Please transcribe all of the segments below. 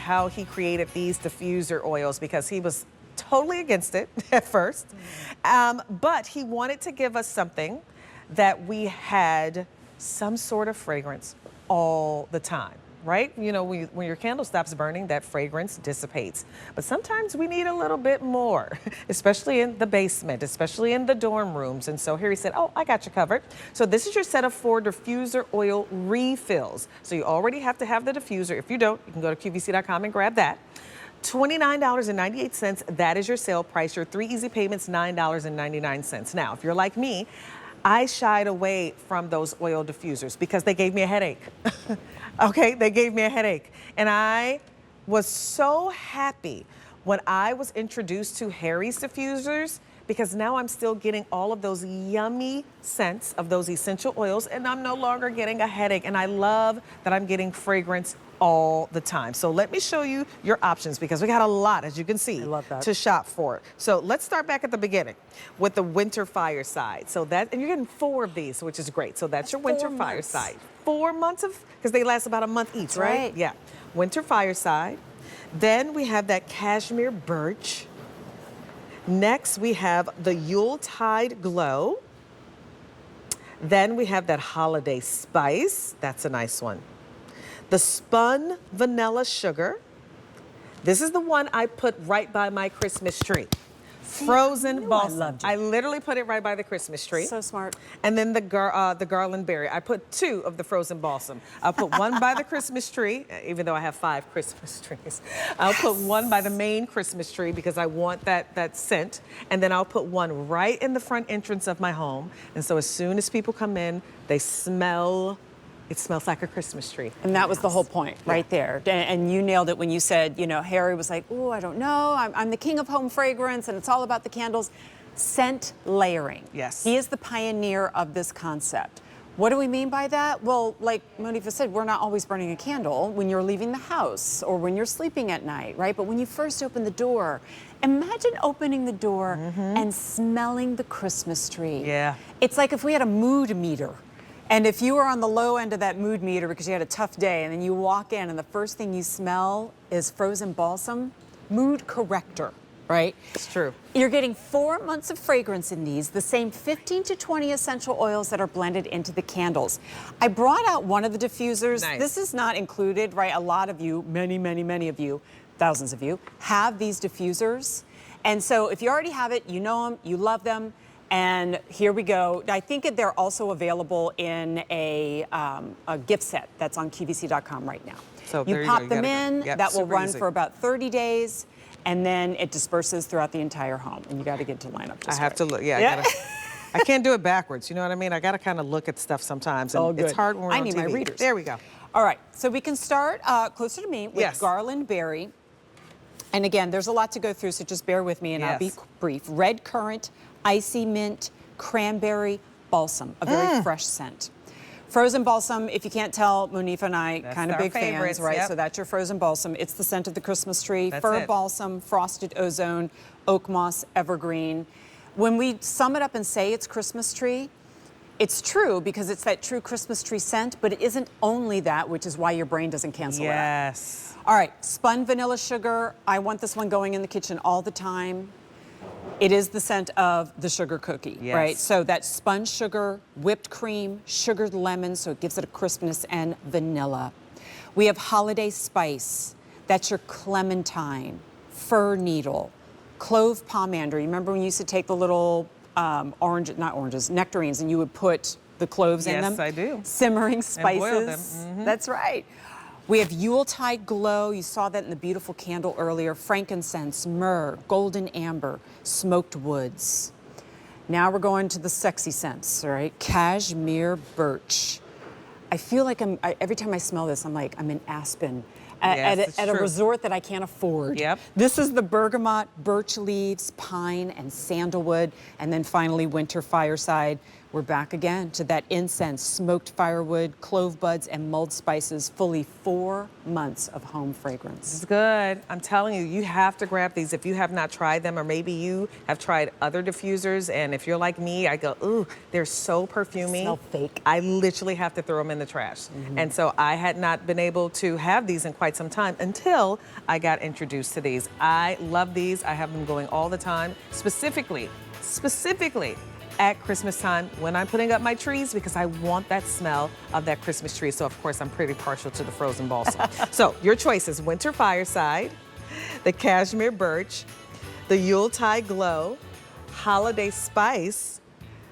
how he created these diffuser oils because he was totally against it at first. But he wanted to give us something that we had some sort of fragrance all the time, right? You know, when your candle stops burning, that fragrance dissipates. But sometimes we need a little bit more, especially in the basement, especially in the dorm rooms. And so here he said, oh, I got you covered. So this is your set of 4 diffuser oil refills. So you already have to have the diffuser. If you don't, you can go to QVC.com and grab that. $29.98, that is your sale price. Your 3 easy payments, $9.99. Now, if you're like me, I shied away from those oil diffusers because they gave me a headache. Okay, they gave me a headache. And I was so happy when I was introduced to Harry's diffusers because now I'm still getting all of those yummy scents of those essential oils and I'm no longer getting a headache. And I love that I'm getting fragrance all the time. So let me show you your options because we got a lot, as you can see, to shop for. So let's start back at the beginning with the winter fireside. So that, and you're getting 4 of these, which is great. So that's your winter fireside. 4 months of, because they last about a month each, right? Yeah. Winter fireside. Then we have that cashmere birch. Next, we have the Yuletide glow. Then we have that holiday spice. That's a nice one. The spun vanilla sugar. This is the one I put right by my Christmas tree. Frozen balsam. I literally put it right by the Christmas tree. So smart. And then the garland berry. I put 2 of the frozen balsam. I'll put 1 by the Christmas tree, even though I have 5 Christmas trees. I'll put 1 by the main Christmas tree because I want that scent. And then I'll put 1 right in the front entrance of my home. And so as soon as people come in, they smell. It smells like a Christmas tree. And that was the whole point right there. And you nailed it when you said, you know, Harry was like, oh, I don't know. I'm the king of home fragrance and it's all about the candles. Scent layering. Yes. He is the pioneer of this concept. What do we mean by that? Well, like Monifa said, we're not always burning a candle when you're leaving the house or when you're sleeping at night, right? But when you first open the door, imagine opening the door and smelling the Christmas tree. Yeah. It's like if we had a mood meter. And if you were on the low end of that mood meter because you had a tough day and then you walk in and the first thing you smell is frozen balsam, mood corrector, right? It's true. You're getting 4 months of fragrance in these, the same 15 to 20 essential oils that are blended into the candles. I brought out one of the diffusers. Nice. This is not included, right? A lot of you, many of you, thousands of you, have these diffusers. And so if you already have it, you know them, you love them. And here we go. I think they're also available in a gift set that's on QVC.com right now. So you pop them in, yep, that will run easy. for about 30 days, and then it disperses throughout the entire home. And you got to get to line up just I have to look, I can't do it backwards, you know what I mean? I got to kind of look at stuff sometimes. And all good. It's hard when we're on I need TV. my readers. There we go. All right, so we can start closer to me with garland berry. And again, there's a lot to go through, so just bear with me and I'll be brief. Red currant, icy mint, cranberry, balsam, a very fresh scent. Frozen balsam, if you can't tell, Monifa and I kind of big fans, right? Yep. So that's your frozen balsam. It's the scent of the Christmas tree. That's Fir it. balsam, frosted ozone, oak moss, evergreen. When we sum it up and say it's Christmas tree, it's true because it's that true Christmas tree scent, but it isn't only that, which is why your brain doesn't cancel it out. Yes. All right, spun vanilla sugar. I want this one going in the kitchen all the time. It is the scent of the sugar cookie, right? So that spun sugar, whipped cream, sugared lemon, so it gives it a crispness, and vanilla. We have holiday spice. That's your clementine, fir needle, clove pomander. You remember when you used to take the little nectarines, and you would put the cloves in them? Yes, I do. Simmering spices. And boil them. That's right. We have Yuletide glow. You saw that in the beautiful candle earlier. Frankincense, myrrh, golden amber, smoked woods. Now we're going to the sexy scents, all right? Cashmere birch. I feel like every time I smell this, I'm like, I'm in Aspen at a resort that I can't afford. Yep. This is the bergamot, birch leaves, pine, and sandalwood. And then finally, winter fireside We're back again to that incense, smoked firewood, clove buds, and mulled spices. Fully 4 months of home fragrance. It's good. I'm telling you, you have to grab these if you have not tried them, or maybe you have tried other diffusers, and if you're like me, I go, ooh, they're so perfumey. Smell fake. I literally have to throw them in the trash. And so I had not been able to have these in quite some time until I got introduced to these. I love these. I have them going all the time, specifically at Christmas time when I'm putting up my trees, because I want that smell of that Christmas tree. So of course I'm pretty partial to the frozen balsam. So your choices: winter fireside, the cashmere birch, the Yuletide glow, holiday spice,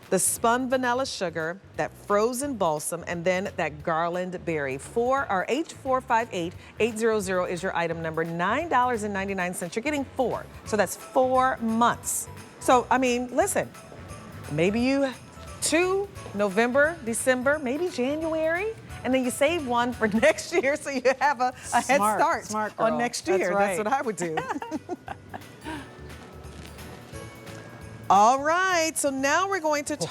the spun vanilla sugar, that frozen balsam, and then that garland berry. H458800 is your item number, $9.99. You're getting 4. So that's 4 months. So, I mean, listen, maybe you 2, November, December, maybe January, and then you save one for next year so you have a head start on next year. That's what I would do. All right, so now we're going to talk